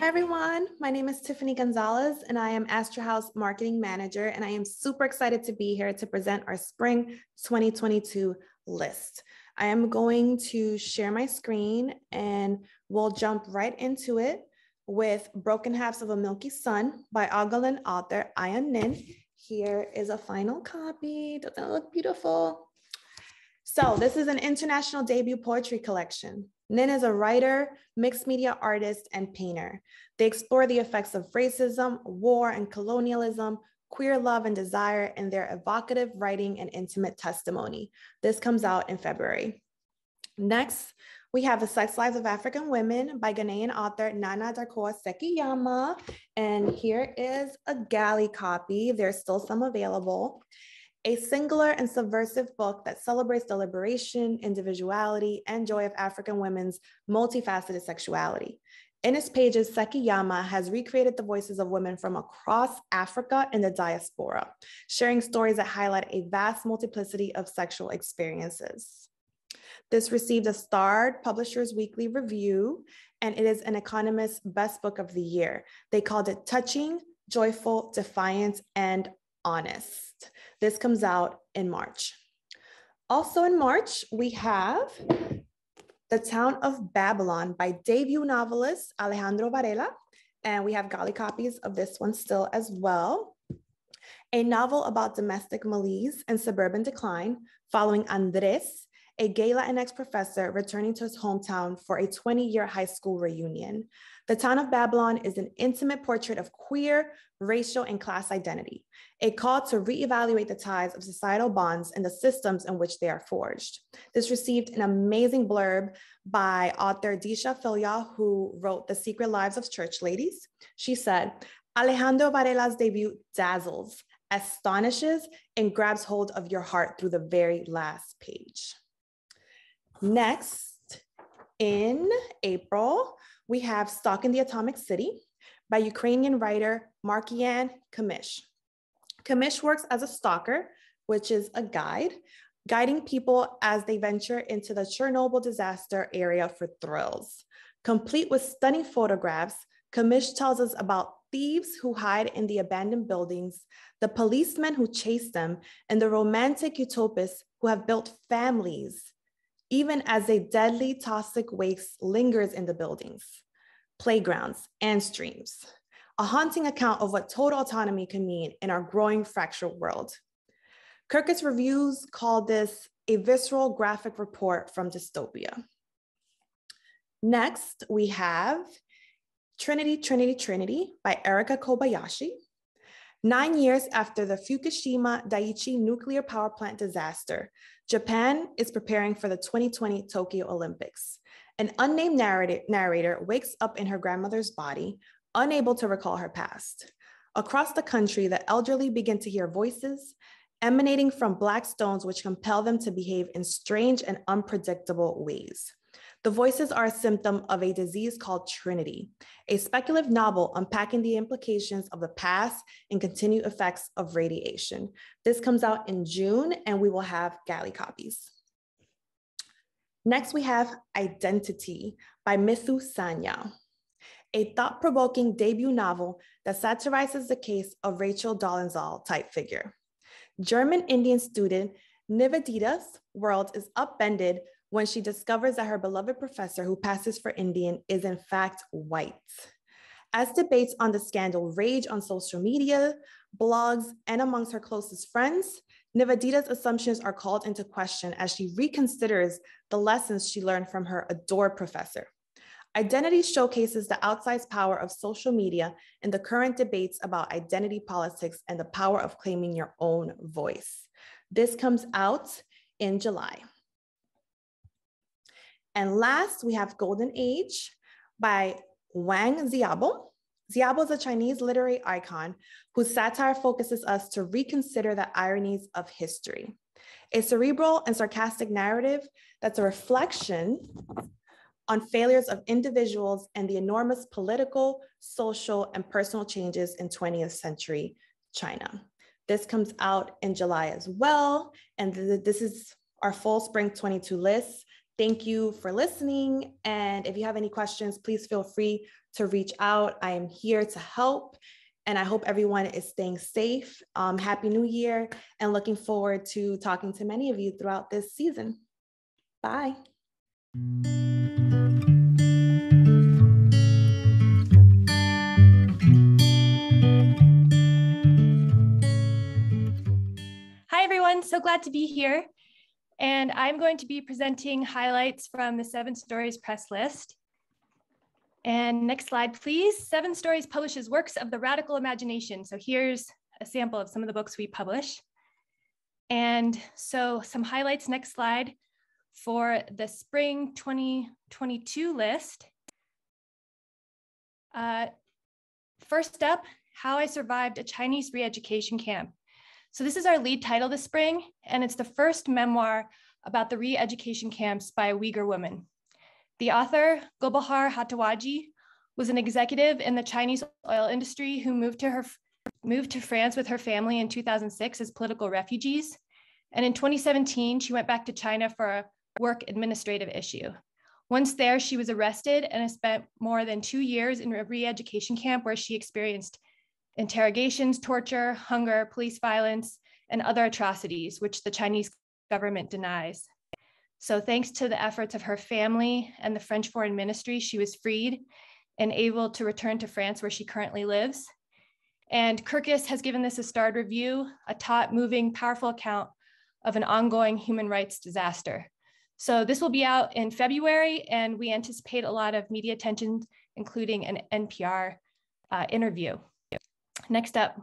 Hi everyone, my name is Tiffany Gonzalez and I am Astra House Marketing Manager, and I am super excited to be here to present our Spring 2022 list. I am going to share my screen and we'll jump right into it with Broken Halves of a Milky Sun by Ogalan author Ayan Nin. Here is a final copy. Doesn't it look beautiful? So this is an international debut poetry collection. Nin is a writer, mixed media artist, and painter. They explore the effects of racism, war, and colonialism, queer love and desire in their evocative writing and intimate testimony. This comes out in February. Next, we have The Sex Lives of African Women by Ghanaian author Nana Darkoa Sekiyama. And here is a galley copy. There's still some available. A singular and subversive book that celebrates the liberation, individuality, and joy of African women's multifaceted sexuality. In its pages, Sekiyama has recreated the voices of women from across Africa and the diaspora, sharing stories that highlight a vast multiplicity of sexual experiences. This received a starred Publishers Weekly review, and it is an Economist's Best Book of the Year. They called it touching, joyful, defiant, and honest. This comes out in March. Also in March, we have The Town of Babylon by debut novelist Alejandro Varela, and we have galley copies of this one still as well. A novel about domestic malaise and suburban decline following Andres, a gay Latinx professor returning to his hometown for a 20-year high school reunion. The Town of Babylon is an intimate portrait of queer, racial, and class identity, a call to reevaluate the ties of societal bonds and the systems in which they are forged. This received an amazing blurb by author Disha Filya, who wrote The Secret Lives of Church Ladies. She said, Alejandro Varela's debut dazzles, astonishes, and grabs hold of your heart through the very last page. Next, in April, we have Stalking the Atomic City by Ukrainian writer Markian Kamish. Kamish works as a stalker, which is a guide, guiding people as they venture into the Chernobyl disaster area for thrills. Complete with stunning photographs, Kamish tells us about thieves who hide in the abandoned buildings, the policemen who chase them, and the romantic utopists who have built families, even as a deadly toxic waste lingers in the buildings, playgrounds, and streams. A haunting account of what total autonomy can mean in our growing fractured world. Caucus reviews call this a visceral graphic report from dystopia. Next, we have Trinity, Trinity, Trinity by Erika Kobayashi. 9 years after the Fukushima Daiichi nuclear power plant disaster, Japan is preparing for the 2020 Tokyo Olympics. An unnamed narrator wakes up in her grandmother's body, unable to recall her past. Across the country, the elderly begin to hear voices emanating from black stones which compel them to behave in strange and unpredictable ways. The voices are a symptom of a disease called Trinity, a speculative novel unpacking the implications of the past and continued effects of radiation. This comes out in June, and we will have galley copies. Next, we have Identity by Mithu Sanya, a thought-provoking debut novel that satirizes the case of Rachel Dolezal type figure. German Indian student Nivedita's world is upended when she discovers that her beloved professor who passes for Indian is in fact white. As debates on the scandal rage on social media, blogs, and amongst her closest friends, Nivedita's assumptions are called into question as she reconsiders the lessons she learned from her adored professor. Identity showcases the outsized power of social media in the current debates about identity politics and the power of claiming your own voice. This comes out in July. And last, we have Golden Age by Wang Xiaobo. Xiaobo is a Chinese literary icon whose satire focuses us to reconsider the ironies of history. A cerebral and sarcastic narrative that's a reflection on failures of individuals and the enormous political, social, and personal changes in 20th century China. This comes out in July as well. And this is our full spring 22 list. Thank you for listening. And if you have any questions, please feel free to reach out. I am here to help. And I hope everyone is staying safe. Happy New Year, and looking forward to talking to many of you throughout this season. Bye. Hi, everyone. So glad to be here. And I'm going to be presenting highlights from the 7 Stories Press list. And next slide, please. 7 Stories publishes works of the radical imagination. So here's a sample of some of the books we publish. And so some highlights, next slide, for the spring 2022 list. First up, How I Survived a Chinese Re-Education Camp. So this is our lead title this spring, and it's the first memoir about the re-education camps by a Uyghur woman. The author, Gulbahar Hatawaji, was an executive in the Chinese oil industry who moved to France with her family in 2006 as political refugees. And in 2017, she went back to China for a work administrative issue. Once there, she was arrested and has spent more than 2 years in a re-education camp where she experienced interrogations, torture, hunger, police violence, and other atrocities, which the Chinese government denies. So thanks to the efforts of her family and the French Foreign Ministry, she was freed and able to return to France, where she currently lives. And Caucus has given this a starred review, a taut, moving, powerful account of an ongoing human rights disaster. So this will be out in February, and we anticipate a lot of media attention, including an NPR interview. Next up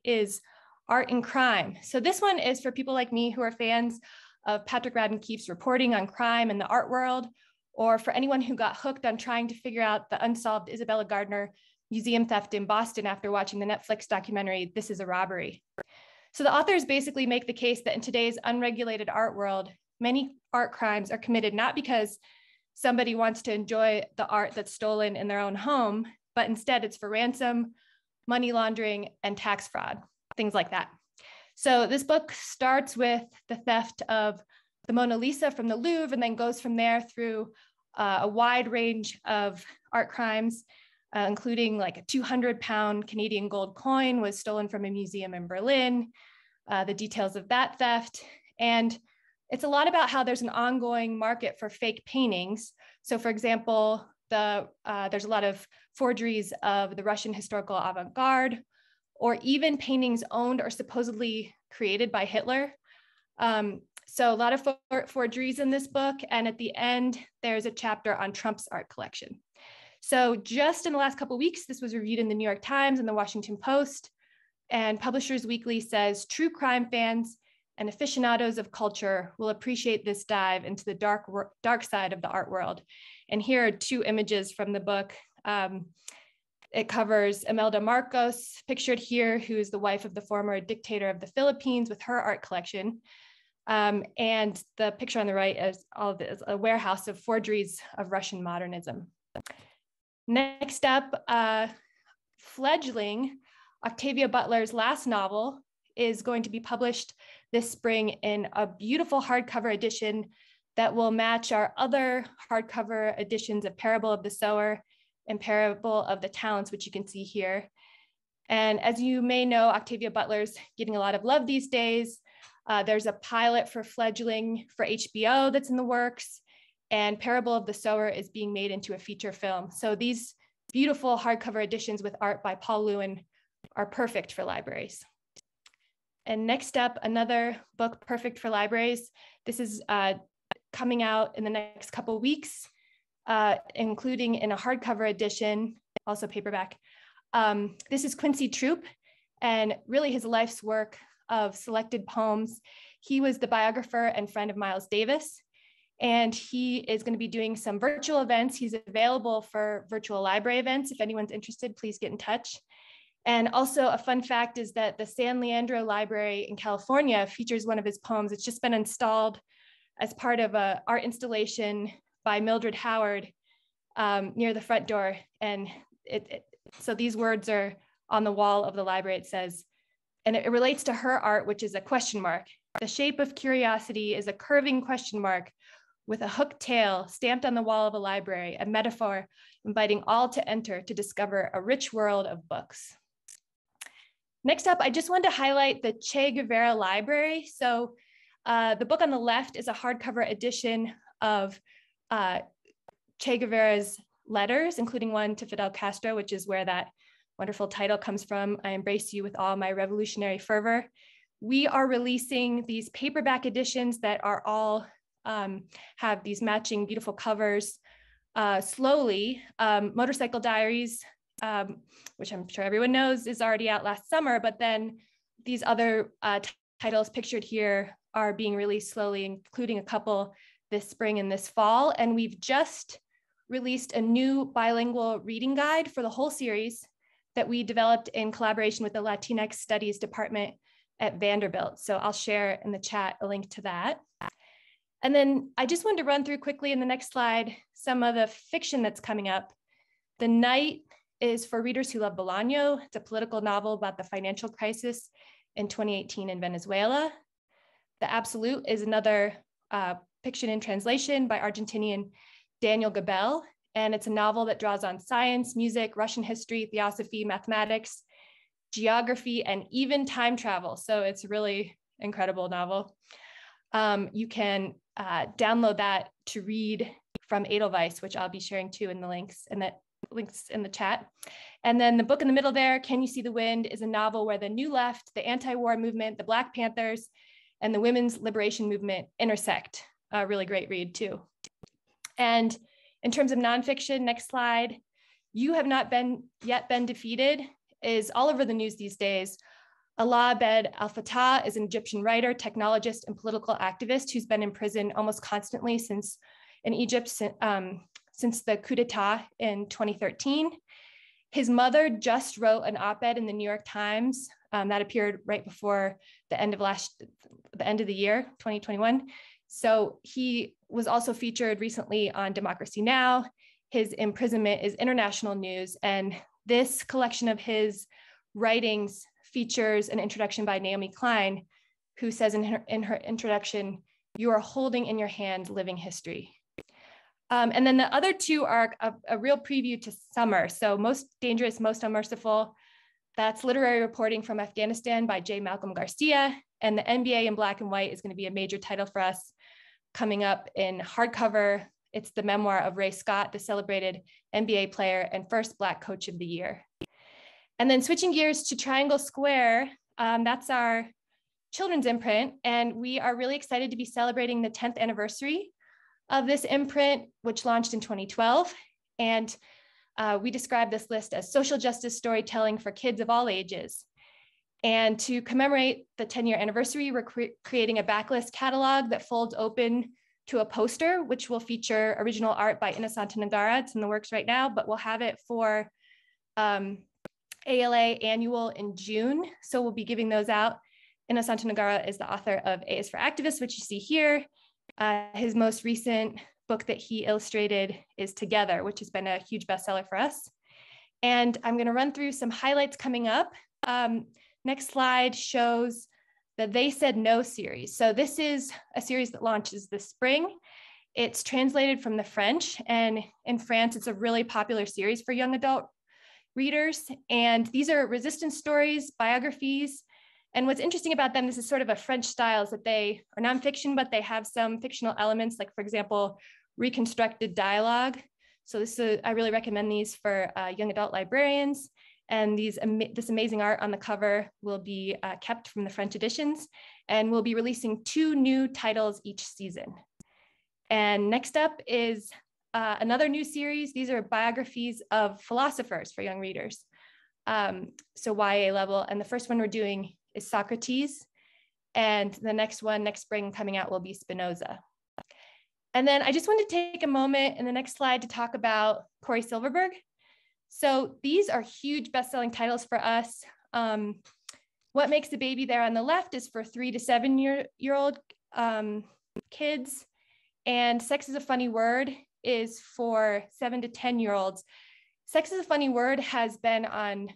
is Art and Crime. So this one is for people like me who are fans of Patrick Radden Keefe's reporting on crime in the art world, or for anyone who got hooked on trying to figure out the unsolved Isabella Gardner museum theft in Boston after watching the Netflix documentary, This Is a Robbery. So the authors basically make the case that in today's unregulated art world, many art crimes are committed not because somebody wants to enjoy the art that's stolen in their own home, but instead it's for ransom, money laundering, and tax fraud, things like that. So this book starts with the theft of the Mona Lisa from the Louvre, and then goes from there through a wide range of art crimes, including like a 200-pound Canadian gold coin was stolen from a museum in Berlin, the details of that theft. And it's a lot about how there's an ongoing market for fake paintings. So for example, there's a lot of forgeries of the Russian historical avant-garde, or even paintings owned or supposedly created by Hitler. So a lot of forgeries in this book. And at the end, there's a chapter on Trump's art collection. So just in the last couple of weeks, this was reviewed in the New York Times and the Washington Post. And Publishers Weekly says true crime fans and aficionados of culture will appreciate this dive into the dark side of the art world. And here are 2 images from the book. It covers Imelda Marcos, pictured here, who is the wife of the former dictator of the Philippines, with her art collection. And the picture on the right is a warehouse of forgeries of Russian modernism. Next up, Fledgling, Octavia Butler's last novel, is going to be published this spring in a beautiful hardcover edition that will match our other hardcover editions of Parable of the Sower and Parable of the Talents, which you can see here. And as you may know, Octavia Butler's getting a lot of love these days. There's a pilot for Fledgling for HBO that's in the works, and Parable of the Sower is being made into a feature film. So these beautiful hardcover editions with art by Paul Lewin are perfect for libraries. And next up, another book perfect for libraries. This is coming out in the next couple of weeks, including in a hardcover edition, also paperback. This is Quincy Troupe, and really his life's work of selected poems. He was the biographer and friend of Miles Davis, and he is going to be doing some virtual events. He's available for virtual library events. If anyone's interested, please get in touch. And also a fun fact is that the San Leandro Library in California features one of his poems. It's just been installed as part of an art installation by Mildred Howard near the front door. And so these words are on the wall of the library. It says, and it relates to her art, which is a question mark. The shape of curiosity is a curving question mark with a hooked tail stamped on the wall of a library, a metaphor inviting all to enter to discover a rich world of books. Next up, I just wanted to highlight the Che Guevara Library. So the book on the left is a hardcover edition of Che Guevara's letters, including one to Fidel Castro, which is where that wonderful title comes from. I embrace you with all my revolutionary fervor. We are releasing these paperback editions that are all have these matching beautiful covers slowly. Motorcycle Diaries, which I'm sure everyone knows is already out last summer, but then these other titles pictured here are being released slowly, including a couple this spring and this fall. And we've just released a new bilingual reading guide for the whole series that we developed in collaboration with the Latinx Studies Department at Vanderbilt. So I'll share in the chat a link to that. And then I just wanted to run through quickly in the next slide some of the fiction that's coming up. The Night is for readers who love Bolaño. It's a political novel about the financial crisis in 2018 in Venezuela. The Absolute is another fiction in translation by Argentinian Daniel Gabel, and it's a novel that draws on science, music, Russian history, theosophy, mathematics, geography, and even time travel. So it's a really incredible novel. You can download that to read from Edelweiss, which I'll be sharing too in the links in the chat. And then the book in the middle there, Can You See the Wind, is a novel where the New Left, the anti-war movement, the Black Panthers, and the women's liberation movement intersect. A really great read too. And in terms of nonfiction, next slide, You Have Not Yet Been Defeated is all over the news these days. Alaa Abed Al-Fattah is an Egyptian writer, technologist, and political activist who's been in prison almost constantly in Egypt since the coup d'etat in 2013. His mother just wrote an op-ed in the New York Times that appeared right before the end of the year, 2021. So he was also featured recently on Democracy Now! His imprisonment is international news, and this collection of his writings features an introduction by Naomi Klein, who says in her introduction, "You are holding in your hand living history." And then the other two are a real preview to summer. So Most Dangerous, Most Unmerciful, that's literary reporting from Afghanistan by J. Malcolm Garcia. And the NBA in Black and White is going to be a major title for us coming up in hardcover. It's the memoir of Ray Scott, the celebrated NBA player and first Black coach of the year. And then switching gears to Triangle Square, that's our children's imprint. And we are really excited to be celebrating the 10th anniversary of this imprint, which launched in 2012. And we describe this list as social justice storytelling for kids of all ages. And to commemorate the 10-year anniversary, we're creating a backlist catalog that folds open to a poster, which will feature original art by Innocenta Nagara. It's in the works right now, but we'll have it for ALA annual in June. So we'll be giving those out. Innocenta Nagara is the author of A is for Activists, which you see here. His most recent book that he illustrated is Together, which has been a huge bestseller for us. And I'm going to run through some highlights coming up. Next slide shows the They Said No series. So this is a series that launches this spring. It's translated from the French, and in France, it's a really popular series for young adult readers. And these are resistance stories, biographies. And what's interesting about them, this is sort of a French style, is that they are nonfiction, but they have some fictional elements, like, for example, reconstructed dialogue. So I really recommend these for young adult librarians. And this amazing art on the cover will be kept from the French editions, and we'll be releasing 2 new titles each season. And next up is another new series. These are biographies of philosophers for young readers. So YA level, and the first one we're doing is Socrates, and the next one next spring coming out will be Spinoza. And then I just want to take a moment in the next slide to talk about Corey Silverberg. So these are huge best-selling titles for us. What Makes a Baby there on the left is for 3 to 7-year-old kids, and Sex is a Funny Word is for 7 to 10-year-olds. Sex is a Funny Word has been on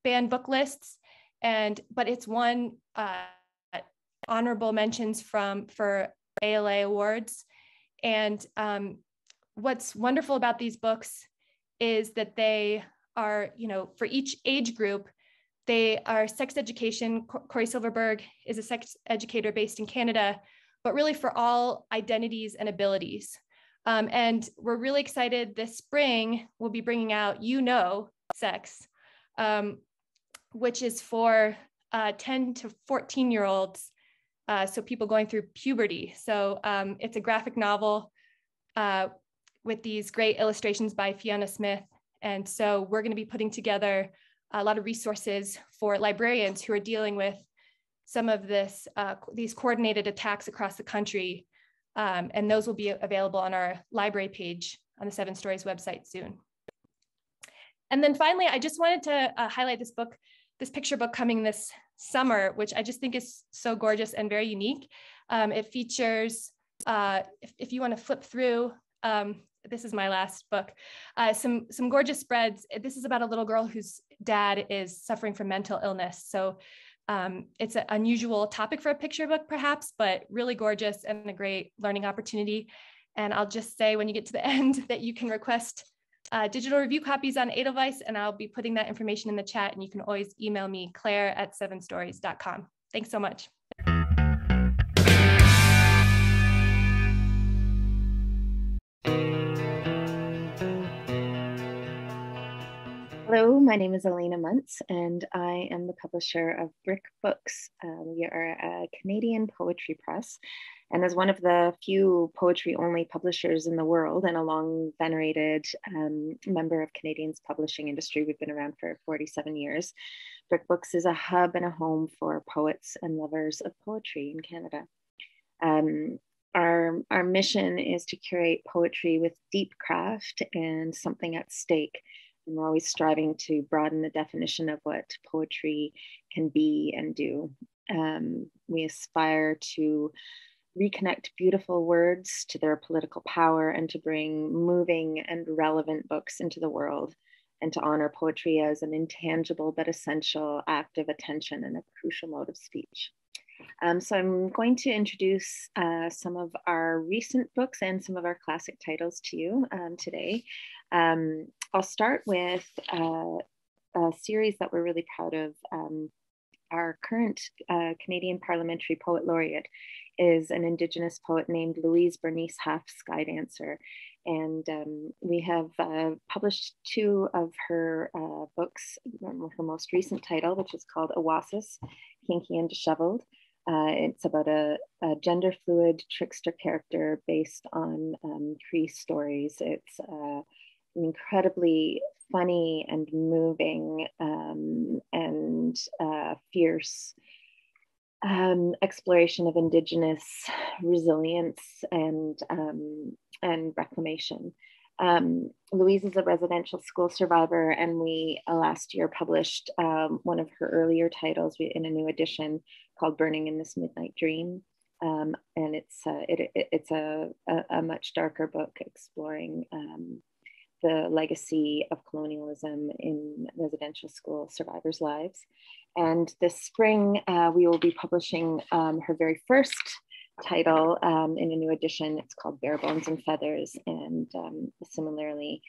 banned book lists, but it's won honorable mentions for ALA awards. And what's wonderful about these books is that they are, for each age group, they are sex education. Corey Silverberg is a sex educator based in Canada, but really for all identities and abilities. And we're really excited this spring, we'll be bringing out Sex, which is for 10 to 14-year-olds, so people going through puberty. So it's a graphic novel with these great illustrations by Fiona Smith. And so we're going to be putting together a lot of resources for librarians who are dealing with some of these coordinated attacks across the country. And those will be available on our library page on the Seven Stories website soon. And then finally, I just wanted to highlight this picture book coming this summer, which I just think is so gorgeous and very unique. It features, if you want to flip through, this is my last book, some gorgeous spreads. This is about a little girl whose dad is suffering from mental illness. So it's an unusual topic for a picture book, perhaps, but really gorgeous and a great learning opportunity. And I'll just say when you get to the end that you can request digital review copies on Edelweiss, and I'll be putting that information in the chat, and you can always email me, claire@sevenstories.com. Thanks so much. Hello, my name is Elena Muntz, and I am the publisher of Brick Books. We are a Canadian poetry press, and as one of the few poetry-only publishers in the world and a long-venerated member of Canadian's publishing industry, we've been around for 47 years. Brick Books is a hub and a home for poets and lovers of poetry in Canada. Our mission is to curate poetry with deep craft and something at stake. And we're always striving to broaden the definition of what poetry can be and do. We aspire to reconnect beautiful words to their political power and to bring moving and relevant books into the world, and to honor poetry as an intangible but essential act of attention and a crucial mode of speech. So I'm going to introduce some of our recent books and some of our classic titles to you today. I'll start with a series that we're really proud of. Our current Canadian Parliamentary Poet Laureate is an Indigenous poet named Louise Bernice Huff Skydancer. And we have published two of her books, her most recent title, which is called Oasis, Kinky and Disheveled. It's about a gender fluid trickster character based on Cree stories. It's an incredibly funny and moving and fierce exploration of Indigenous resilience and reclamation. Louise is a residential school survivor, and we last year published one of her earlier titles in a new edition called Burning in This Midnight Dream. And it's a much darker book exploring the legacy of colonialism in residential school survivors' lives. And this spring, we will be publishing her very first title in a new edition. It's called Bare Bones and Feathers, and similarly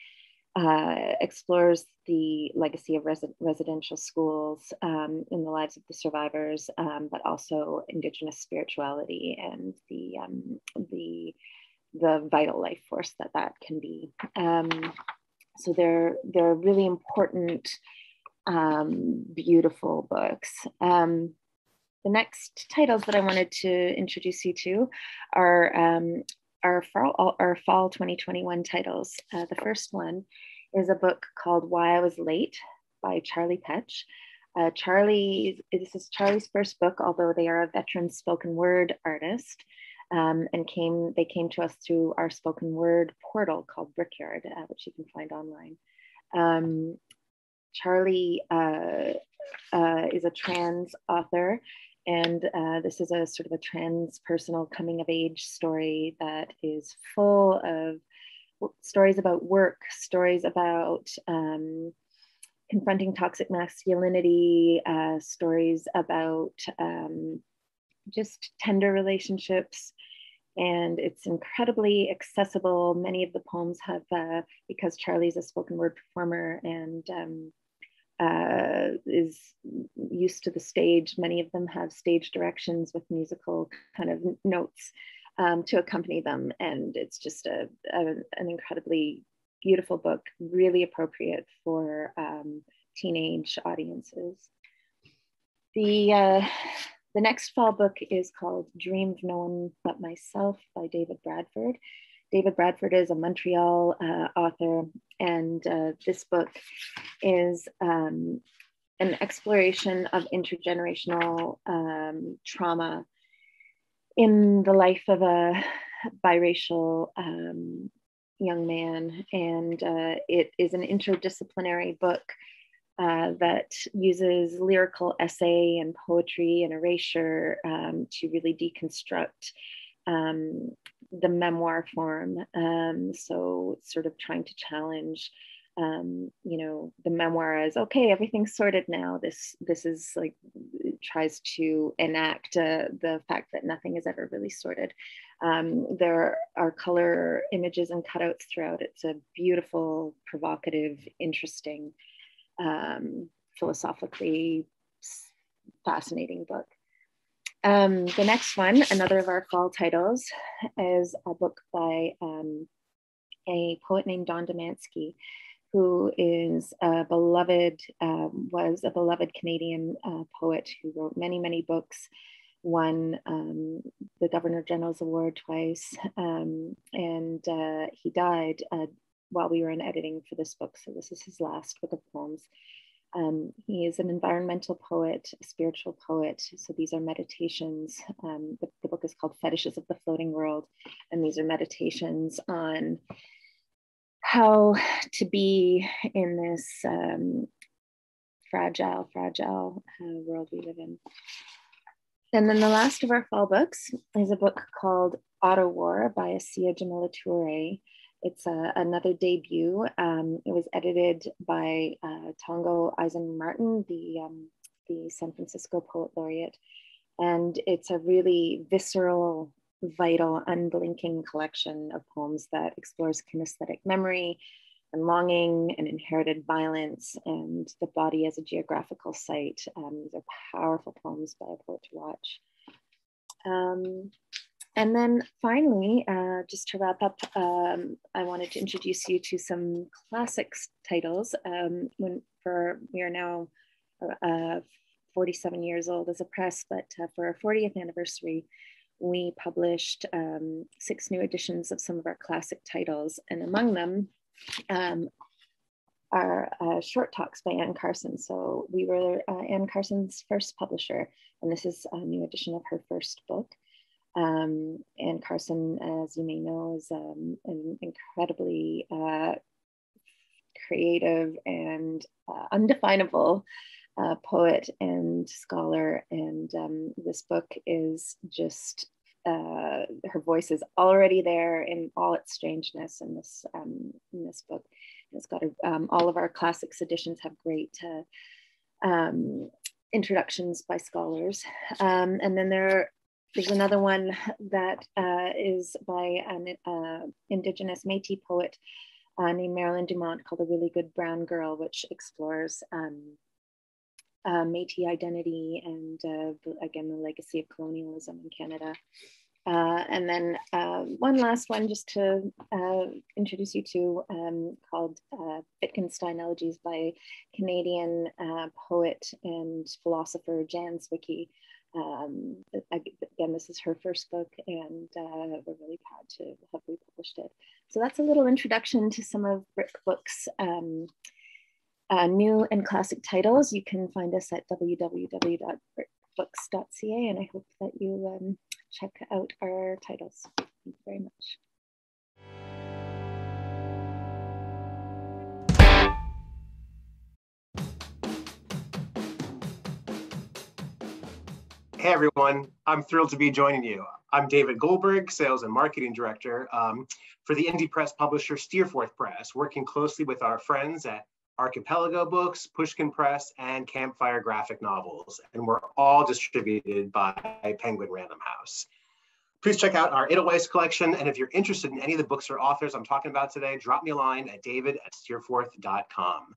explores the legacy of residential schools in the lives of the survivors, but also Indigenous spirituality and the vital life force that can be. So they're really important, beautiful books. The next titles that I wanted to introduce you to are our fall 2021 titles. The first one is a book called Why I Was Late by Charlie Petch. This is Charlie's first book, although they are a veteran spoken word artist, and they came to us through our spoken word portal called Brickyard, which you can find online. Charlie is a trans author, and this is a sort of a transpersonal coming of age story that is full of stories about work, stories about confronting toxic masculinity, stories about just tender relationships, And it's incredibly accessible. Many of the poems have, because Charlie's a spoken word performer and is used to the stage, many of them have stage directions with musical kind of notes to accompany them. And it's just an incredibly beautiful book, really appropriate for teenage audiences. The next fall book is called Dream of No One But Myself by David Bradford. David Bradford is a Montreal author, and this book is an exploration of intergenerational trauma in the life of a biracial young man. And it is an interdisciplinary book that uses lyrical essay and poetry and erasure to really deconstruct the memoir form. So it's sort of trying to challenge, you know, the memoir as, okay, everything's sorted now. This is like, it tries to enact the fact that nothing is ever really sorted. There are color images and cutouts throughout. It's a beautiful, provocative, interesting, philosophically fascinating book. The next one, another of our fall titles, is a book by a poet named Don Demansky, who is a beloved, was a beloved Canadian poet who wrote many, many books, won the Governor General's Award twice, and he died while we were in editing for this book. So this is his last book of poems. He is an environmental poet, a spiritual poet. So these are meditations. The book is called Fetishes of the Floating World. And these are meditations on how to be in this fragile world we live in. And then the last of our fall books is a book called Auto War by Asiya Jamila Toure. It's another debut. It was edited by Tongo Eisen Martin, the San Francisco Poet Laureate. And it's a really visceral, vital, unblinking collection of poems that explores kinesthetic memory and longing and inherited violence and the body as a geographical site. These are powerful poems by a poet to watch. And then finally, just to wrap up, I wanted to introduce you to some classics titles. We are now 47 years old as a press, but for our 40th anniversary, we published 6 new editions of some of our classic titles. And among them are short talks by Anne Carson. So we were Anne Carson's first publisher, and this is a new edition of her first book. Anne Carson, as you may know, is an incredibly creative and undefinable poet and scholar. And this book is just, her voice is already there in all its strangeness in this book. It's got all of our classics editions have great introductions by scholars. And then there's another one that is by an Indigenous Métis poet named Marilyn Dumont called A Really Good Brown Girl, which explores Métis identity and again, the legacy of colonialism in Canada. And then one last one just to introduce you to called Wittgenstein Elegies by Canadian poet and philosopher Jan Zwicky. Again, this is her first book, and we're really proud to have republished it. So that's a little introduction to some of Brick Books' new and classic titles. You can find us at www.brickbooks.ca, and I hope that you check out our titles. Thank you very much. Hey everyone, I'm thrilled to be joining you. I'm David Goldberg, Sales and Marketing Director for the indie press publisher Steerforth Press, working closely with our friends at Archipelago Books, Pushkin Press, and Campfire Graphic Novels, and we're all distributed by Penguin Random House. Please check out our Edelweiss collection. And if you're interested in any of the books or authors I'm talking about today, drop me a line at david@steerforth.com.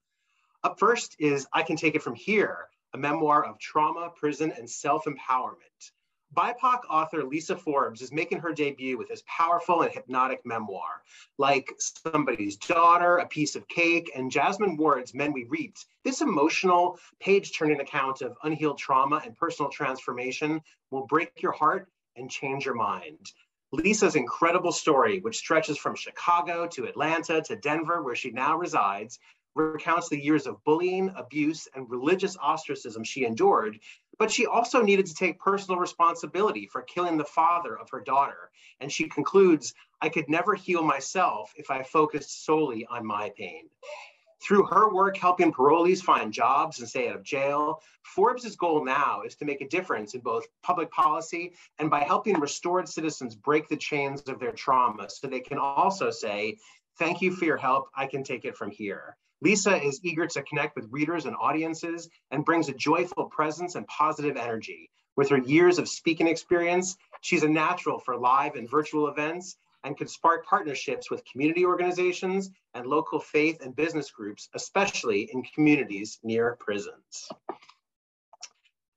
Up first is I Can Take It From Here, a memoir of trauma, prison, and self-empowerment. BIPOC author Lisa Forbes is making her debut with this powerful and hypnotic memoir. Like Somebody's Daughter, A Piece of Cake, and Jasmine Ward's Men We Reaped, this emotional, page-turning account of unhealed trauma and personal transformation will break your heart and change your mind. Lisa's incredible story, which stretches from Chicago to Atlanta to Denver, where she now resides, recounts the years of bullying, abuse, and religious ostracism she endured, but she also needed to take personal responsibility for killing the father of her daughter. And she concludes, I could never heal myself if I focused solely on my pain. Through her work helping parolees find jobs and stay out of jail, Forbes' goal now is to make a difference in both public policy and by helping restored citizens break the chains of their trauma so they can also say, thank you for your help, I can take it from here. Lisa is eager to connect with readers and audiences and brings a joyful presence and positive energy. With her years of speaking experience, she's a natural for live and virtual events and can spark partnerships with community organizations and local faith and business groups, especially in communities near prisons.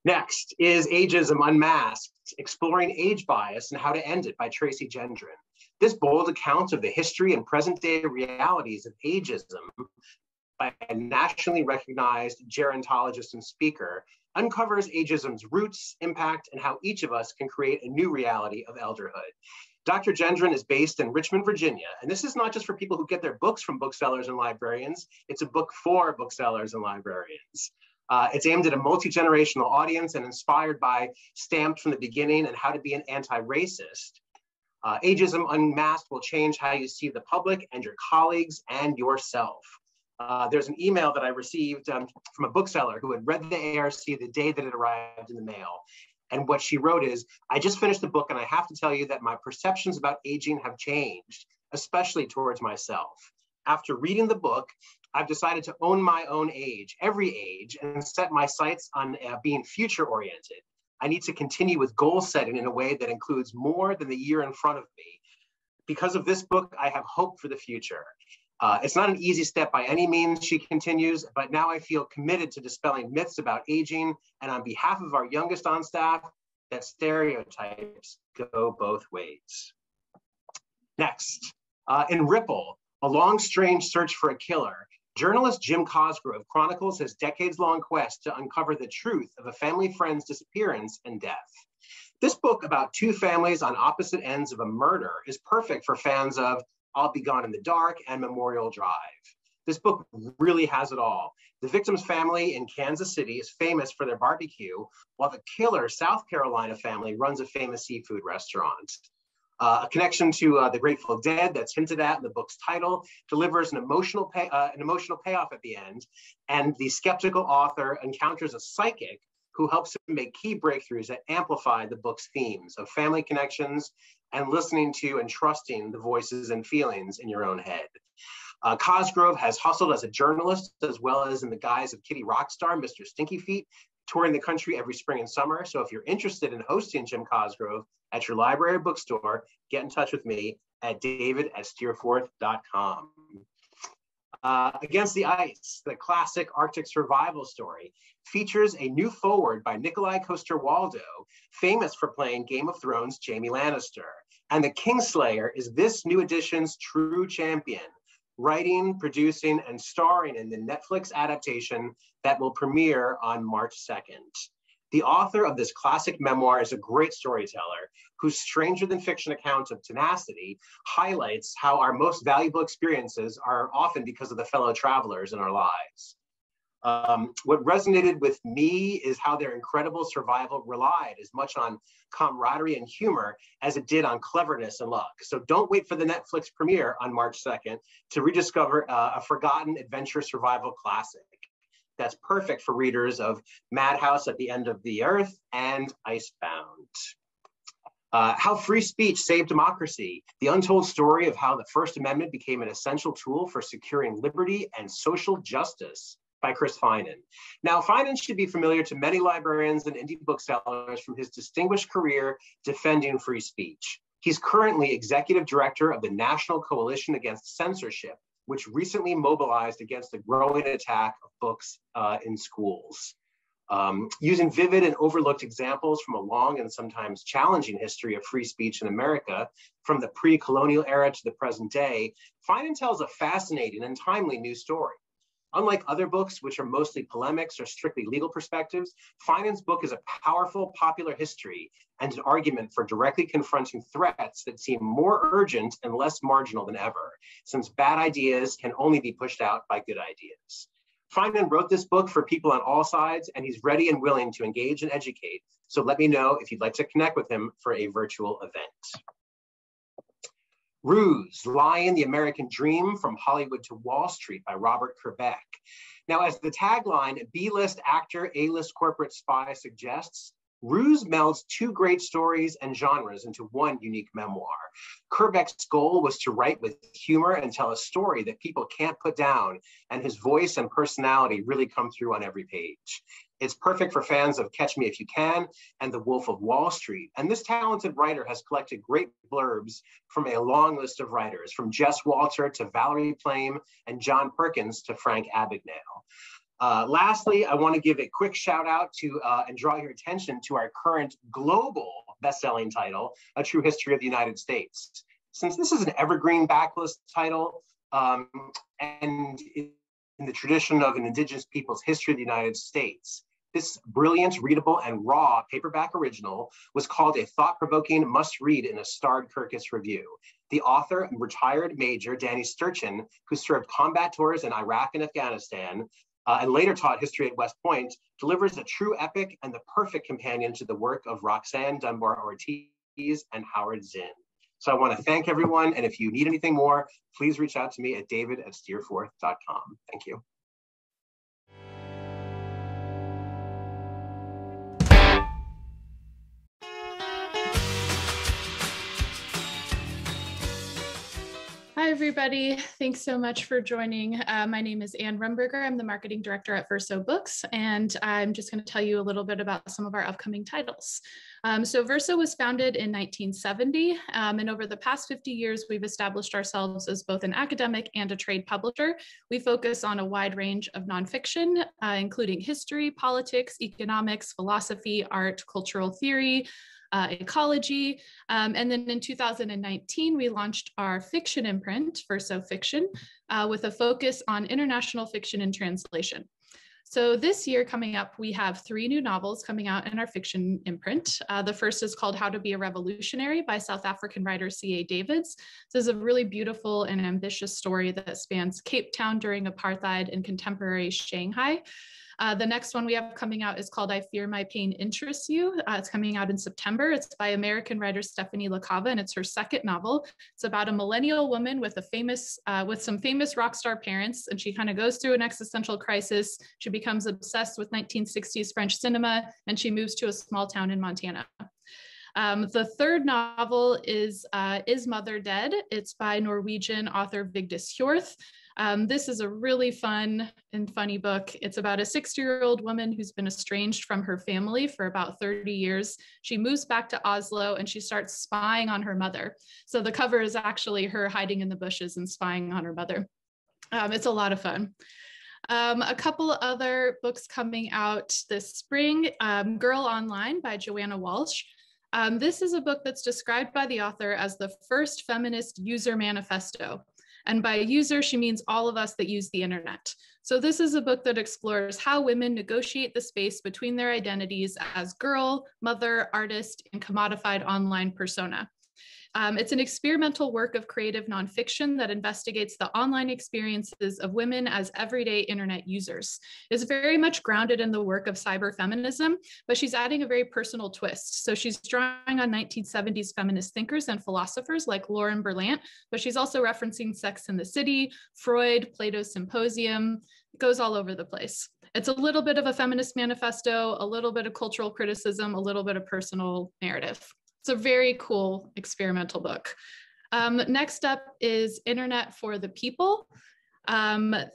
Next is Ageism Unmasked, Exploring Age Bias and How to End It by Tracy Gendron. This bold account of the history and present day realities of ageism by a nationally recognized gerontologist and speaker uncovers ageism's roots, impact, and how each of us can create a new reality of elderhood. Dr. Gendron is based in Richmond, Virginia, and this is not just for people who get their books from booksellers and librarians, it's a book for booksellers and librarians. It's aimed at a multi-generational audience and inspired by Stamped from the Beginning and How to Be an Anti-Racist. Ageism Unmasked will change how you see the public and your colleagues and yourself. There's an email that I received from a bookseller who had read the ARC the day that it arrived in the mail. And what she wrote is, I just finished the book and I have to tell you that my perceptions about aging have changed, especially towards myself. After reading the book, I've decided to own my own age, every age, and set my sights on being future-oriented. I need to continue with goal setting in a way that includes more than the year in front of me. Because of this book, I have hope for the future. It's not an easy step by any means, she continues, but now I feel committed to dispelling myths about aging, and on behalf of our youngest on staff, that stereotypes go both ways. Next, in Ripple, A Long Strange Search for a Killer, journalist Jim Cosgrove chronicles his decades-long quest to uncover the truth of a family friend's disappearance and death. This book about two families on opposite ends of a murder is perfect for fans of I'll Be Gone in the Dark and Memorial Drive. This book really has it all. The victim's family in Kansas City is famous for their barbecue, while the killer's South Carolina family runs a famous seafood restaurant. A connection to the Grateful Dead that's hinted at in the book's title delivers an emotional payoff at the end, and the skeptical author encounters a psychic who helps him make key breakthroughs that amplify the book's themes of family connections and listening to and trusting the voices and feelings in your own head. Cosgrove has hustled as a journalist as well as in the guise of Kitty Rockstar, Mr. Stinky Feet, touring the country every spring and summer. So if you're interested in hosting Jim Cosgrove at your library or bookstore, get in touch with me at david@steerforth.com. Against the Ice, the classic Arctic survival story, features a new foreword by Nikolai Coster-Waldau, famous for playing Game of Thrones' Jaime Lannister. And the Kingslayer is this new edition's true champion, writing, producing, and starring in the Netflix adaptation that will premiere on March 2nd. The author of this classic memoir is a great storyteller whose stranger-than-fiction account of tenacity highlights how our most valuable experiences are often because of the fellow travelers in our lives. What resonated with me is how their incredible survival relied as much on camaraderie and humor as it did on cleverness and luck. So don't wait for the Netflix premiere on March 2nd to rediscover a forgotten adventure survival classic that's perfect for readers of Madhouse at the End of the Earth and Icebound. How Free Speech Saved Democracy, the untold story of how the First Amendment became an essential tool for securing liberty and social justice by Chris Finan. Now, Finan should be familiar to many librarians and indie booksellers from his distinguished career defending free speech. He's currently executive director of the National Coalition Against Censorship, which recently mobilized against the growing attack of books in schools. Using vivid and overlooked examples from a long and sometimes challenging history of free speech in America, from the pre-colonial era to the present day, Finan tells a fascinating and timely new story. Unlike other books, which are mostly polemics or strictly legal perspectives, Finan's book is a powerful popular history and an argument for directly confronting threats that seem more urgent and less marginal than ever, since bad ideas can only be pushed out by good ideas. Finan wrote this book for people on all sides, and he's ready and willing to engage and educate. So let me know if you'd like to connect with him for a virtual event. Ruse, Lying, the American Dream from Hollywood to Wall Street by Robert Kerbeck. Now, as the tagline, B-list actor, A-list corporate spy suggests, Ruse melds two great stories and genres into one unique memoir. Kerbeck's goal was to write with humor and tell a story that people can't put down, and his voice and personality really come through on every page. It's perfect for fans of Catch Me If You Can and The Wolf of Wall Street. And this talented writer has collected great blurbs from a long list of writers, from Jess Walter to Valerie Plame and John Perkins to Frank Abagnale. Lastly, I want to give a quick shout out to and draw your attention to our current global best-selling title, A True History of the United States. Since this is an evergreen backlist title and in the tradition of an Indigenous people's history of the United States, this brilliant, readable, and raw paperback original was called a thought-provoking must-read in a starred Kirkus review. The author, retired Major Danny Sturgeon, who served combat tours in Iraq and Afghanistan, and later taught history at West Point, delivers a true epic and the perfect companion to the work of Roxanne Dunbar Ortiz and Howard Zinn. So I want to thank everyone, and if you need anything more, please reach out to me at david@steerforth.com. Thank you. Hi, everybody. Thanks so much for joining. My name is Ann Rumberger. I'm the marketing director at Verso Books, and I'm just going to tell you a little bit about some of our upcoming titles. So Verso was founded in 1970, and over the past 50 years, we've established ourselves as both an academic and a trade publisher. We focus on a wide range of nonfiction, including history, politics, economics, philosophy, art, cultural theory, ecology. And then in 2019, we launched our fiction imprint, Verso Fiction, with a focus on international fiction and translation. So this year coming up, we have 3 new novels coming out in our fiction imprint. The first is called How to Be a Revolutionary by South African writer C.A. Davids. This is a really beautiful and ambitious story that spans Cape Town during apartheid and contemporary Shanghai. The next one we have coming out is called I Fear My Pain Interests You. It's coming out in September. It's by American writer Stephanie LaCava, and it's her second novel. It's about a millennial woman with some famous rock star parents, and she kind of goes through an existential crisis. She becomes obsessed with 1960s French cinema, and she moves to a small town in Montana. The third novel is Mother Dead? It's by Norwegian author Vigdis Hjorth. This is a really fun and funny book. It's about a 60-year-old woman who's been estranged from her family for about 30 years. She moves back to Oslo and she starts spying on her mother. So the cover is actually her hiding in the bushes and spying on her mother. It's a lot of fun. A couple other books coming out this spring, Girl Online by Joanna Walsh. This is a book that's described by the author as the first feminist user manifesto. And by user, she means all of us that use the internet. So this is a book that explores how women negotiate the space between their identities as girl, mother, artist, and commodified online persona. It's an experimental work of creative nonfiction that investigates the online experiences of women as everyday internet users. It's very much grounded in the work of cyberfeminism, but she's adding a very personal twist. So she's drawing on 1970s feminist thinkers and philosophers like Lauren Berlant, but she's also referencing Sex and the City, Freud, Plato's Symposium. It goes all over the place. It's a little bit of a feminist manifesto, a little bit of cultural criticism, a little bit of personal narrative. It's a very cool experimental book. Next up is Internet for the People.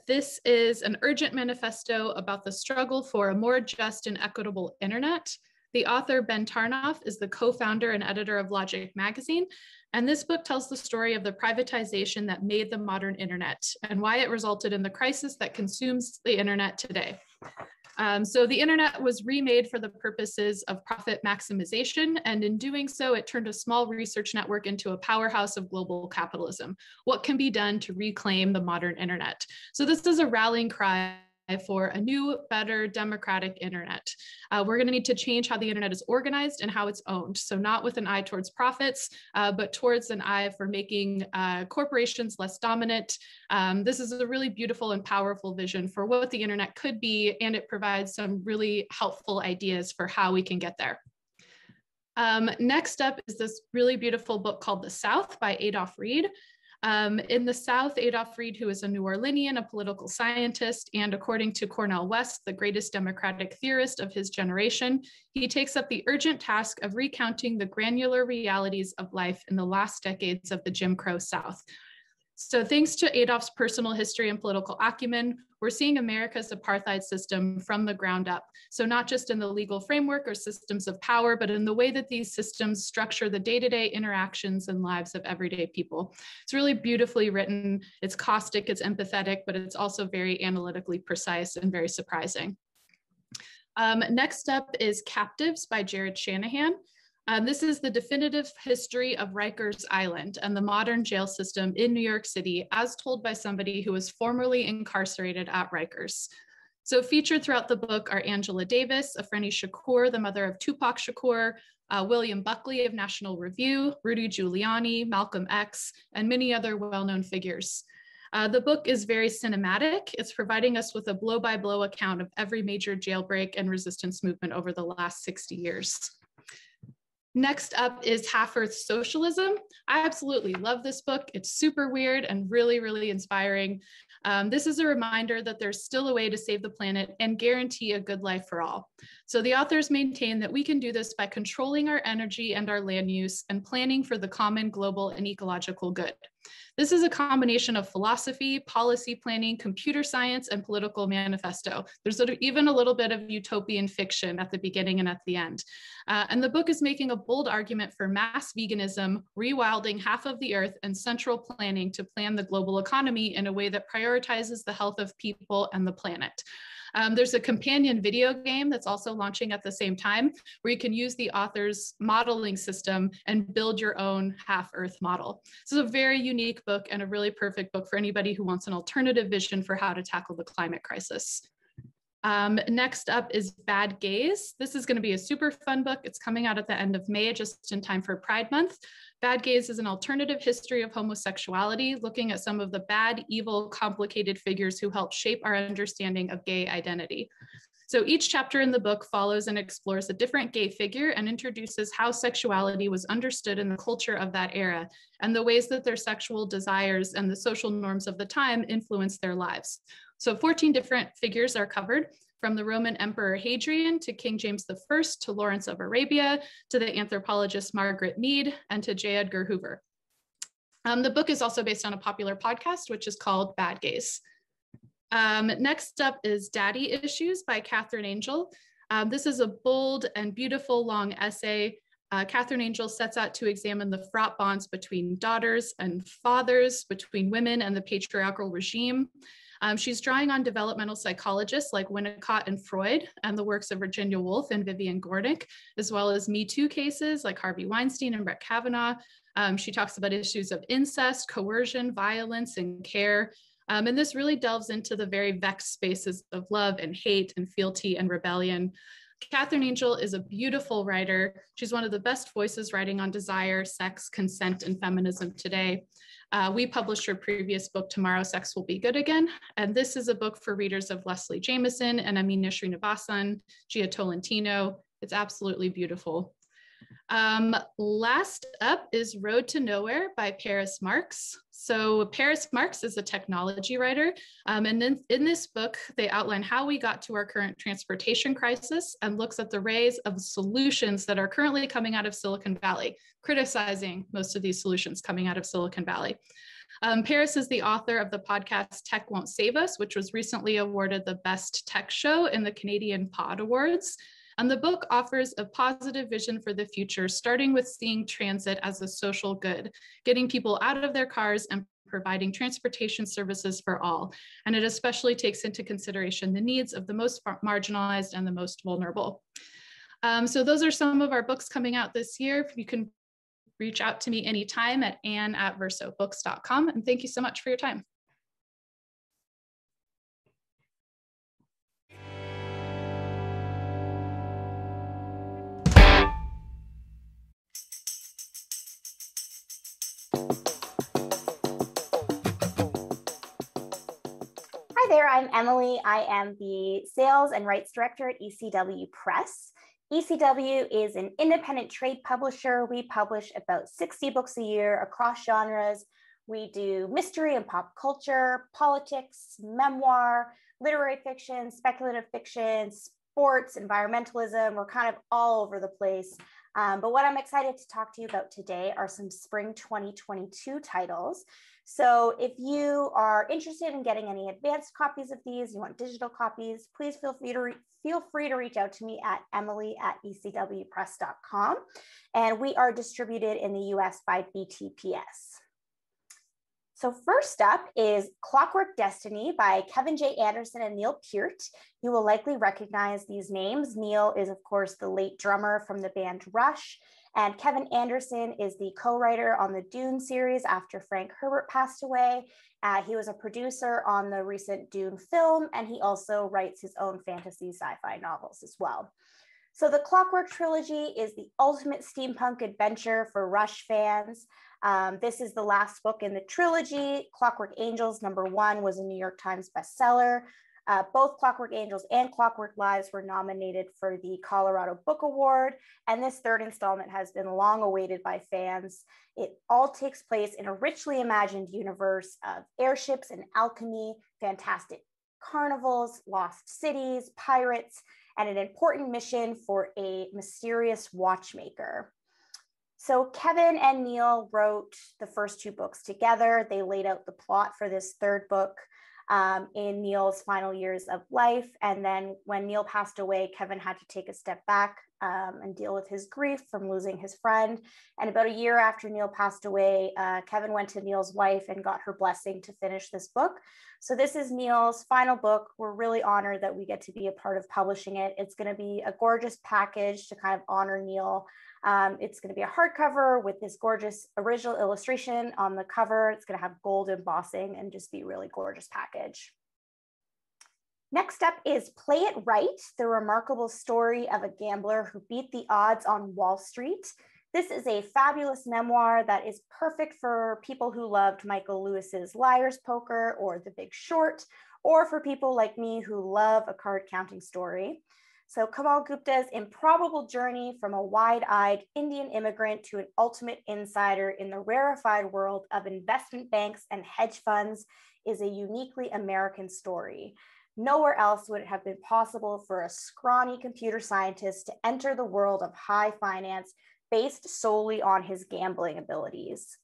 This is an urgent manifesto about the struggle for a more just and equitable internet. The author, Ben Tarnoff, is the co-founder and editor of Logic magazine. And this book tells the story of the privatization that made the modern internet and why it resulted in the crisis that consumes the internet today. So the internet was remade for the purposes of profit maximization. And in doing so, it turned a small research network into a powerhouse of global capitalism. What can be done to reclaim the modern internet? So this is a rallying cry for a new, better, democratic internet. We're going to need to change how the internet is organized and how it's owned. So not with an eye towards profits, but towards an eye for making corporations less dominant. This is a really beautiful and powerful vision for what the internet could be, and it provides some really helpful ideas for how we can get there. Next up is this really beautiful book called The South by Adolph Reed. In the South, Adolph Reed, who is a New Orleanian, a political scientist, and according to Cornel West, the greatest democratic theorist of his generation, he takes up the urgent task of recounting the granular realities of life in the last decades of the Jim Crow South. So thanks to Adolph's personal history and political acumen, we're seeing America's apartheid system from the ground up. So not just in the legal framework or systems of power, but in the way that these systems structure the day-to-day interactions and lives of everyday people. It's really beautifully written. It's caustic, it's empathetic, but it's also very analytically precise and very surprising. Next up is Captives by Jared Shanahan. This is the definitive history of Rikers Island and the modern jail system in New York City, as told by somebody who was formerly incarcerated at Rikers. So featured throughout the book are Angela Davis, Afeni Shakur, the mother of Tupac Shakur, William Buckley of National Review, Rudy Giuliani, Malcolm X, and many other well-known figures. The book is very cinematic. It's providing us with a blow-by-blow account of every major jailbreak and resistance movement over the last 60 years. Next up is Half-Earth Socialism. I absolutely love this book. It's super weird and really, really inspiring. This is a reminder that there's still a way to save the planet and guarantee a good life for all. So the authors maintain that we can do this by controlling our energy and our land use and planning for the common global and ecological good. This is a combination of philosophy, policy planning, computer science, and political manifesto. There's even a little bit of utopian fiction at the beginning and at the end. And the book is making a bold argument for mass veganism, rewilding half of the earth, and central planning to plan the global economy in a way that prioritizes the health of people and the planet. There's a companion video game that's also launching at the same time, where you can use the author's modeling system and build your own half-Earth model. This is a very unique book and a really perfect book for anybody who wants an alternative vision for how to tackle the climate crisis. Next up is Bad Gays. This is going to be a super fun book. It's coming out at the end of May, just in time for Pride Month. Bad Gays is an alternative history of homosexuality, looking at some of the bad, evil, complicated figures who helped shape our understanding of gay identity. So each chapter in the book follows and explores a different gay figure and introduces how sexuality was understood in the culture of that era and the ways that their sexual desires and the social norms of the time influenced their lives. So 14 different figures are covered, from the Roman Emperor Hadrian to King James I to Lawrence of Arabia to the anthropologist Margaret Mead and to J. Edgar Hoover. The book is also based on a popular podcast, which is called Bad Gays. Next up is Daddy Issues by Catherine Angel. This is a bold and beautiful long essay. Catherine Angel sets out to examine the fraught bonds between daughters and fathers, between women and the patriarchal regime. She's drawing on developmental psychologists like Winnicott and Freud and the works of Virginia Woolf and Vivian Gornick, as well as Me Too cases like Harvey Weinstein and Brett Kavanaugh. She talks about issues of incest, coercion, violence, and care. And this really delves into the very vexed spaces of love and hate and fealty and rebellion. Catherine Angel is a beautiful writer. She's one of the best voices writing on desire, sex, consent, and feminism today. We published her previous book, Tomorrow Sex Will Be Good Again. And this is a book for readers of Leslie Jameson and Amina Srinivasan, Gia Tolentino. It's absolutely beautiful. Last up is Road to Nowhere by Paris Marx. So Paris Marx is a technology writer. And in this book, they outline how we got to our current transportation crisis and looks at the rays of solutions that are currently coming out of Silicon Valley, criticizing most of these solutions coming out of Silicon Valley. Paris is the author of the podcast Tech Won't Save Us, which was recently awarded the Best Tech Show in the Canadian Pod Awards. And the book offers a positive vision for the future, starting with seeing transit as a social good, getting people out of their cars and providing transportation services for all. And it especially takes into consideration the needs of the most marginalized and the most vulnerable. So those are some of our books coming out this year. You can reach out to me anytime at ann@versobooks.com. And thank you so much for your time. Hi there, I'm Emily. I am the Sales and Rights Director at ECW Press. ECW is an independent trade publisher. We publish about 60 books a year across genres. We do mystery and pop culture, politics, memoir, literary fiction, speculative fiction, sports, environmentalism. We're kind of all over the place. But what I'm excited to talk to you about today are some spring 2022 titles. So if you are interested in getting any advanced copies of these, you want digital copies, please feel free to reach out to me at emily@ecwpress.com. And we are distributed in the US by BTPS. So first up is Clockwork Destiny by Kevin J. Anderson and Neil Peart. You will likely recognize these names. Neil is, of course, the late drummer from the band Rush, and Kevin Anderson is the co-writer on the Dune series after Frank Herbert passed away. He was a producer on the recent Dune film, and he also writes his own fantasy sci-fi novels as well. So the Clockwork trilogy is the ultimate steampunk adventure for Rush fans. This is the last book in the trilogy. Clockwork Angels #1 was a New York Times bestseller. Both Clockwork Angels and Clockwork Lives were nominated for the Colorado Book Award, and this third installment has been long awaited by fans. It all takes place in a richly imagined universe of airships and alchemy, fantastic carnivals, lost cities, pirates, and an important mission for a mysterious watchmaker. So Kevin and Neil wrote the first two books together. They laid out the plot for this third book in Neil's final years of life. And then when Neil passed away, Kevin had to take a step back and deal with his grief from losing his friend. And about a year after Neil passed away, Kevin went to Neil's wife and got her blessing to finish this book. So this is Neil's final book. We're really honored that we get to be a part of publishing it. It's going to be a gorgeous package to kind of honor Neil. It's going to be a hardcover with this gorgeous original illustration on the cover. It's going to have gold embossing and just be a really gorgeous package. Next up is Play It Right, the remarkable story of a gambler who beat the odds on Wall Street. This is a fabulous memoir that is perfect for people who loved Michael Lewis's Liar's Poker or The Big Short, or for people like me who love a card counting story. So Kamal Gupta's improbable journey from a wide-eyed Indian immigrant to an ultimate insider in the rarefied world of investment banks and hedge funds is a uniquely American story. Nowhere else would it have been possible for a scrawny computer scientist to enter the world of high finance based solely on his gambling abilities.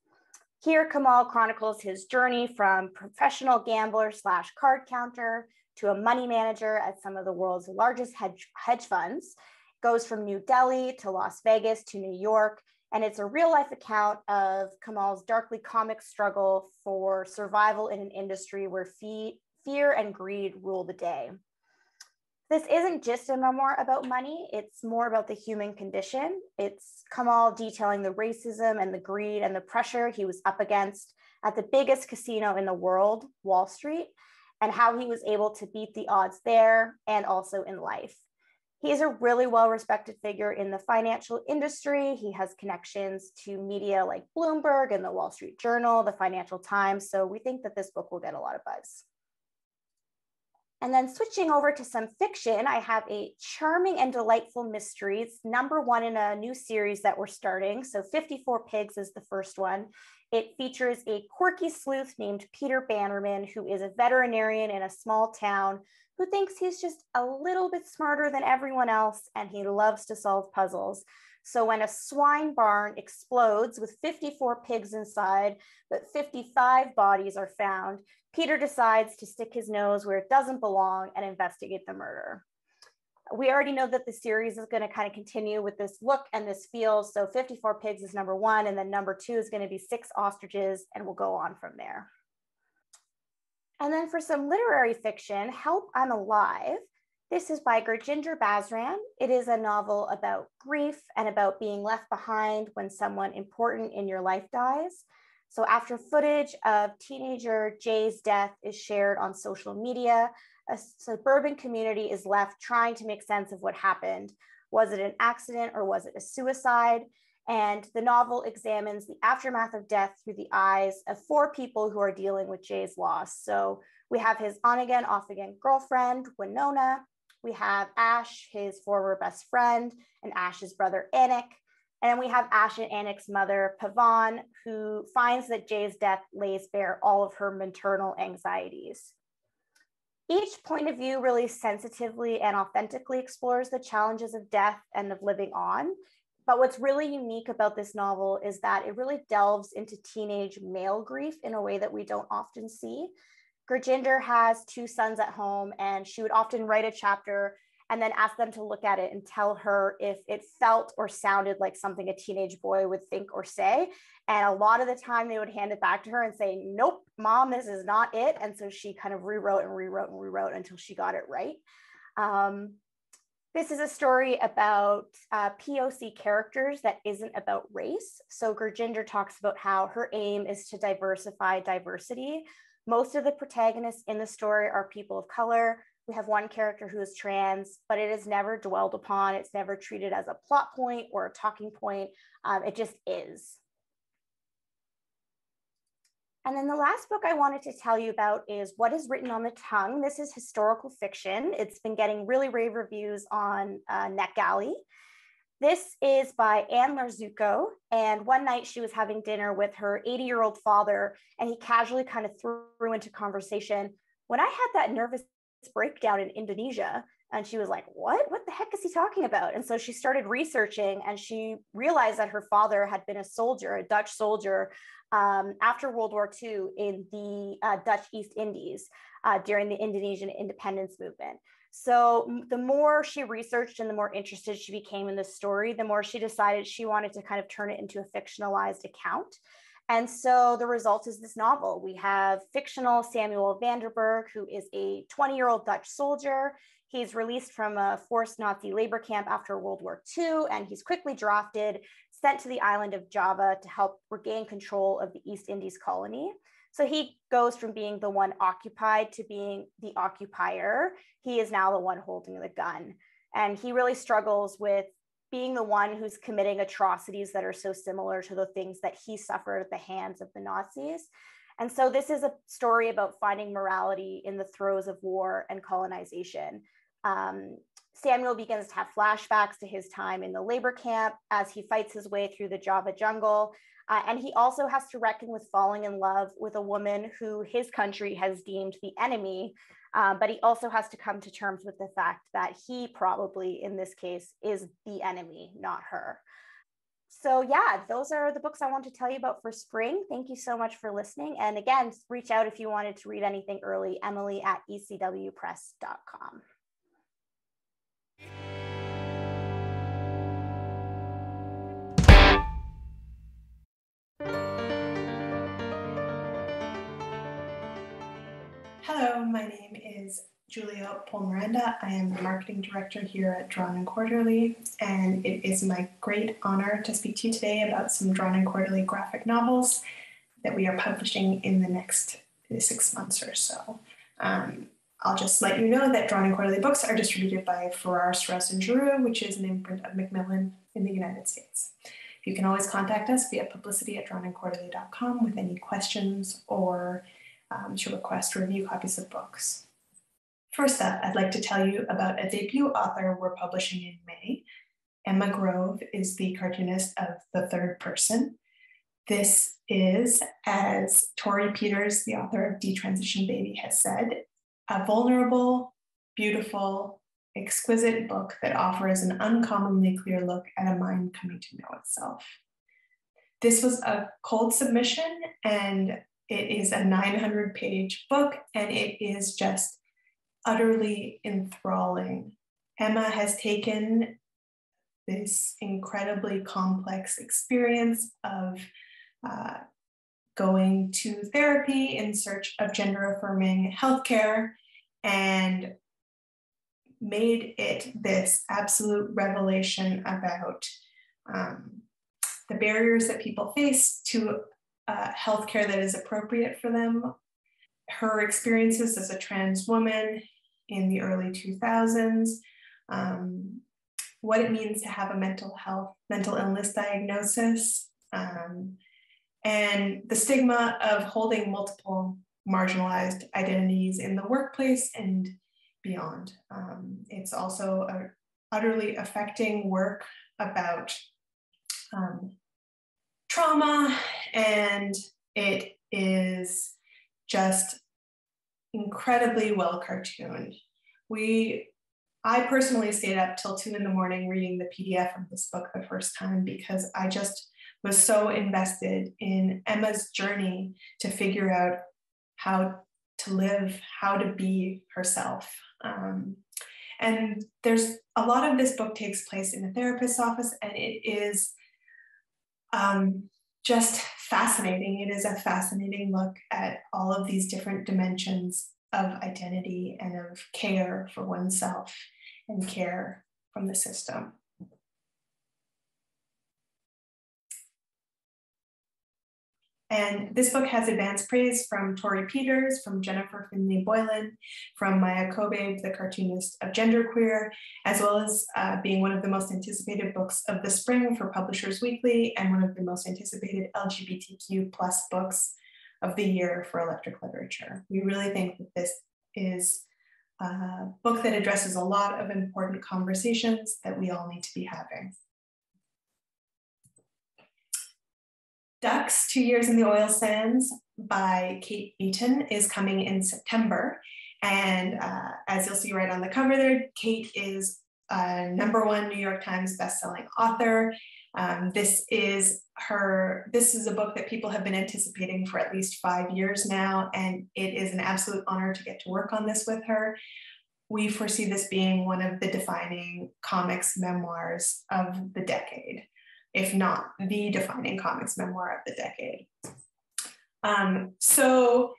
Here, Kamal chronicles his journey from professional gambler / card counter to a money manager at some of the world's largest hedge funds, goes from New Delhi to Las Vegas to New York, and it's a real life account of Kamal's darkly comic struggle for survival in an industry where fear and greed rule the day. This isn't just a memoir about money, it's more about the human condition. It's Kamal detailing the racism and the greed and the pressure he was up against at the biggest casino in the world, Wall Street, and how he was able to beat the odds there and also in life. He is a really well-respected figure in the financial industry. He has connections to media like Bloomberg and the Wall Street Journal, the Financial Times. So we think that this book will get a lot of buzz. And then switching over to some fiction, I have a charming and delightful mystery. It's #1 in a new series that we're starting. So 54 Pigs is the first one. It features a quirky sleuth named Peter Bannerman, who is a veterinarian in a small town who thinks he's just a little bit smarter than everyone else, and he loves to solve puzzles. So when a swine barn explodes with 54 pigs inside, but 55 bodies are found, Peter decides to stick his nose where it doesn't belong and investigate the murder. We already know that the series is going to kind of continue with this look and this feel. So 54 Pigs is #1, and then #2 is going to be 6 Ostriches, and we'll go on from there. And then for some literary fiction, Help, I'm Alive. This is by Gurjinder Basran. It is a novel about grief and about being left behind when someone important in your life dies. So after footage of teenager Jay's death is shared on social media, a suburban community is left trying to make sense of what happened. Was it an accident or was it a suicide? And the novel examines the aftermath of death through the eyes of 4 people who are dealing with Jay's loss. So we have his on-again, off-again girlfriend, Winona. We have Ash, his former best friend, and Ash's brother, Anik. And then we have Ash and Anik's mother, Pavan, who finds that Jay's death lays bare all of her maternal anxieties. Each point of view really sensitively and authentically explores the challenges of death and of living on. But what's really unique about this novel is that it really delves into teenage male grief in a way that we don't often see. Gurjinder has 2 sons at home, and she would often write a chapter and then ask them to look at it and tell her if it felt or sounded like something a teenage boy would think or say. And a lot of the time they would hand it back to her and say, nope, mom, this is not it. And so she kind of rewrote and rewrote and rewrote until she got it right. This is a story about POC characters that isn't about race. So Gurjinder talks about how her aim is to diversify diversity. Most of the protagonists in the story are people of color. We have one character who is trans, but it is never dwelled upon. It's never treated as a plot point or a talking point. It just is. And then the last book I wanted to tell you about is What is Written on the Tongue. This is historical fiction. It's been getting really rave reviews on NetGalley. This is by Anne Larzuko, and one night she was having dinner with her 80-year-old father, and he casually kind of threw into conversation, when I had that nervous breakdown in Indonesia. And she was like, what the heck is he talking about? And so she started researching, and she realized that her father had been a soldier, a Dutch soldier, after World War II in the Dutch East Indies during the Indonesian independence movement. So the more she researched and the more interested she became in the story, the more she decided she wanted to kind of turn it into a fictionalized account. And so the result is this novel. We have fictional Samuel Vanderburg, who is a 20-year-old Dutch soldier. He's released from a forced Nazi labor camp after World War II, and he's quickly drafted, sent to the island of Java to help regain control of the East Indies colony. So he goes from being the one occupied to being the occupier. He is now the one holding the gun. And he really struggles with being the one who's committing atrocities that are so similar to the things that he suffered at the hands of the Nazis. And so this is a story about finding morality in the throes of war and colonization. Samuel begins to have flashbacks to his time in the labor camp as he fights his way through the Java jungle. And he also has to reckon with falling in love with a woman who his country has deemed the enemy. But he also has to come to terms with the fact that he probably, in this case, is the enemy, not her. So yeah, those are the books I want to tell you about for spring. Thank you so much for listening. And again, reach out if you wanted to read anything early, Emily@ecwpress.com. Hello, my name is Julia Paul-Miranda. I am the marketing director here at Drawn and Quarterly, and it is my great honor to speak to you today about some Drawn and Quarterly graphic novels that we are publishing in the next 6 months or so. I'll just let you know that Drawn and Quarterly books are distributed by Farrar, Straus & Giroux, which is an imprint of Macmillan in the United States. You can always contact us via publicity@drawnandquarterly.com with any questions or to request review copies of books. First up, I'd like to tell you about a debut author we're publishing in May. Emma Grove is the cartoonist of The Third Person. This is, as Tori Peters, the author of Detransition Baby, has said, a vulnerable, beautiful, exquisite book that offers an uncommonly clear look at a mind coming to know itself. This was a cold submission, and it is a 900-page book, and it is just utterly enthralling. Emma has taken this incredibly complex experience of going to therapy in search of gender-affirming healthcare and made it this absolute revelation about the barriers that people face to healthcare that is appropriate for them, her experiences as a trans woman in the early 2000s, what it means to have a mental illness diagnosis, and the stigma of holding multiple marginalized identities in the workplace and beyond. It's also a utterly affecting work about trauma, and it is just incredibly well cartooned. I personally stayed up till 2 in the morning reading the PDF of this book the first time because I just was so invested in Emma's journey to figure out how to live, how to be herself. And there's a lot of this book takes place in a therapist's office, and it is just fascinating. It is a fascinating look at all of these different dimensions of identity and of care for oneself and care from the system. And this book has advanced praise from Tori Peters, from Jennifer Finley Boylan, from Maya Kobe, the cartoonist of Genderqueer, as well as being one of the most anticipated books of the spring for Publishers Weekly and one of the most anticipated LGBTQ+ books of the year for electric literature. We really think that this is a book that addresses a lot of important conversations that we all need to be having. Ducks, 2 Years in the Oil Sands by Kate Beaton is coming in September. And as you'll see right on the cover there, Kate is a #1 New York Times bestselling author. This is a book that people have been anticipating for at least 5 years now, and it is an absolute honor to get to work on this with her. We foresee this being one of the defining comics memoirs of the decade, if not the defining comics memoir of the decade. So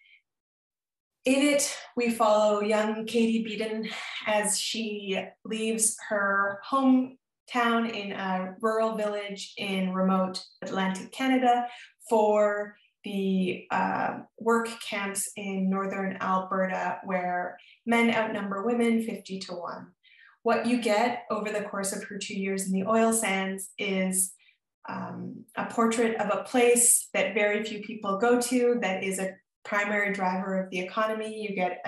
in it, we follow young Katie Beaton as she leaves her hometown in a rural village in remote Atlantic Canada for the work camps in northern Alberta, where men outnumber women 50-1. What you get over the course of her 2 years in the oil sands is a portrait of a place that very few people go to, that is a primary driver of the economy. You get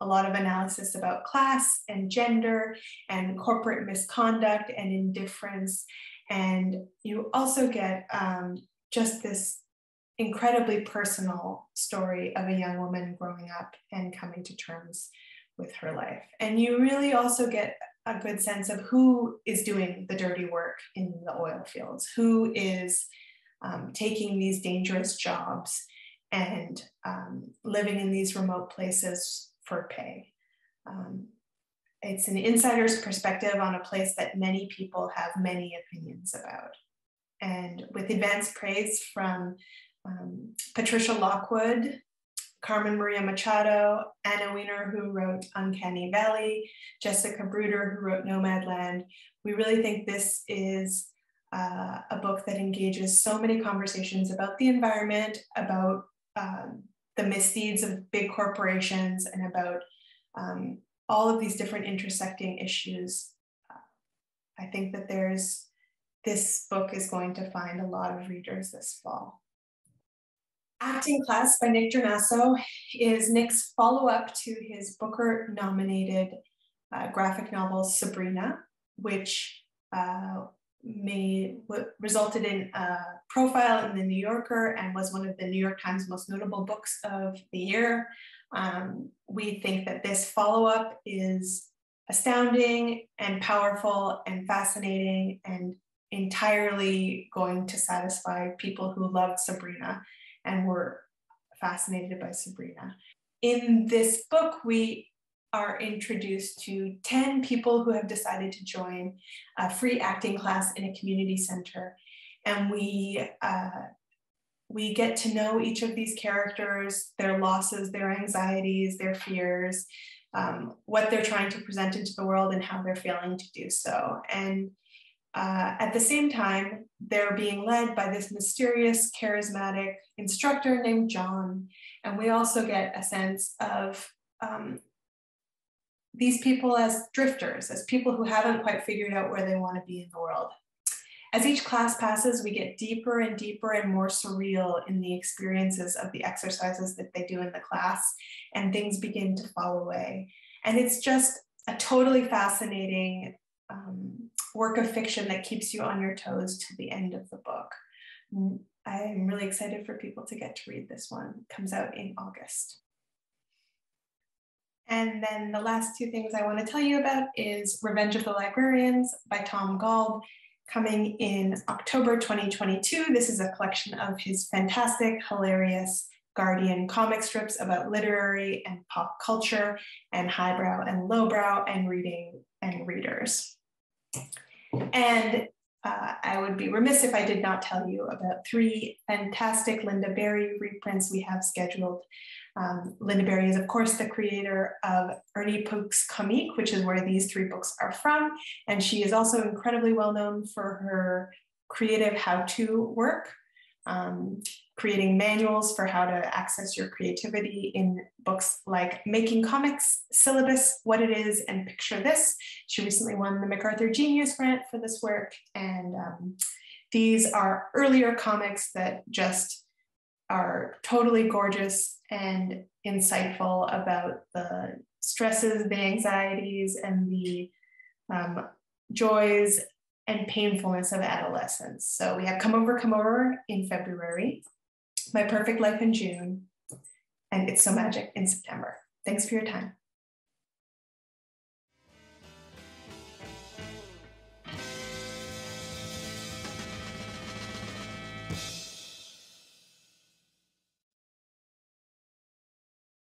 a lot of analysis about class and gender and corporate misconduct and indifference. And you also get just this incredibly personal story of a young woman growing up and coming to terms with her life. And you really also get a good sense of who is doing the dirty work in the oil fields, who is taking these dangerous jobs and living in these remote places for pay. It's an insider's perspective on a place that many people have many opinions about. And with advanced praise from Patricia Lockwood, Carmen Maria Machado, Anna Wiener, who wrote Uncanny Valley, Jessica Bruder, who wrote Nomadland, we really think this is a book that engages so many conversations about the environment, about the misdeeds of big corporations, and about all of these different intersecting issues. I think that this book is going to find a lot of readers this fall. Acting Class by Nick Gernasso is Nick's follow-up to his Booker-nominated graphic novel Sabrina, which resulted in a profile in the New Yorker and was one of the New York Times most notable books of the year. We think that this follow-up is astounding and powerful and fascinating and entirely going to satisfy people who loved Sabrina and were fascinated by Sabrina. In this book, we are introduced to 10 people who have decided to join a free acting class in a community center. And we get to know each of these characters, their losses, their anxieties, their fears, what they're trying to present into the world and how they're failing to do so. And at the same time, they're being led by this mysterious, charismatic instructor named John. And we also get a sense of these people as drifters, as people who haven't quite figured out where they want to be in the world. As each class passes, we get deeper and deeper and more surreal in the experiences of the exercises that they do in the class, and things begin to fall away. And it's just a totally fascinating work of fiction that keeps you on your toes to the end of the book. I'm really excited for people to get to read this one. It comes out in August. And then the last two things I want to tell you about is Revenge of the Librarians by Tom Gauld, coming in October 2022. This is a collection of his fantastic, hilarious Guardian comic strips about literary and pop culture and highbrow and lowbrow and reading and readers. And I would be remiss if I did not tell you about 3 fantastic Linda Berry reprints we have scheduled. Linda Berry is, of course, the creator of Ernie Pook's Comique, which is where these 3 books are from. And she is also incredibly well known for her creative how-to work, creating manuals for how to access your creativity in books like Making Comics, Syllabus, What It Is, and Picture This. She recently won the MacArthur Genius Grant for this work. And these are earlier comics that just are totally gorgeous and insightful about the stresses, the anxieties, and the joys and painfulness of adolescence. So we have Come Over in February, My Perfect Life in June, and It's So Magic in September. Thanks for your time.